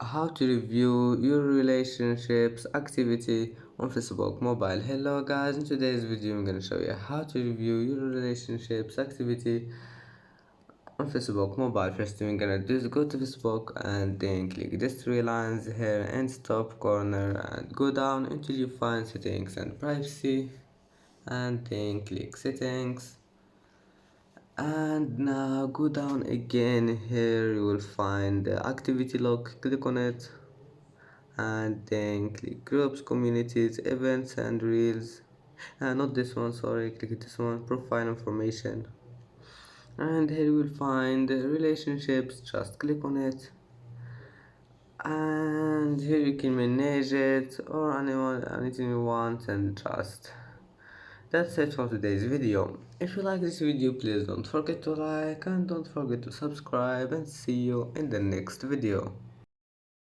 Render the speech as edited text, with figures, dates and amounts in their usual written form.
How to review your relationships activity on Facebook mobile. Hello guys, in today's video I'm gonna show you how to review your relationships activity on Facebook mobile. First thing we're gonna do is go to Facebook and then click these three lines here in top corner and go down until you find settings and privacy, and then click settings. And now go down again. Here you will find the activity log, click on it and then click groups, communities, events and reels. Not this one, sorry, click this one, profile information. And here you will find relationships, just click on it. And here you can manage it or anything you want, and just that's it for today's video. If you like this video, please don't forget to like and don't forget to subscribe, and see you in the next video.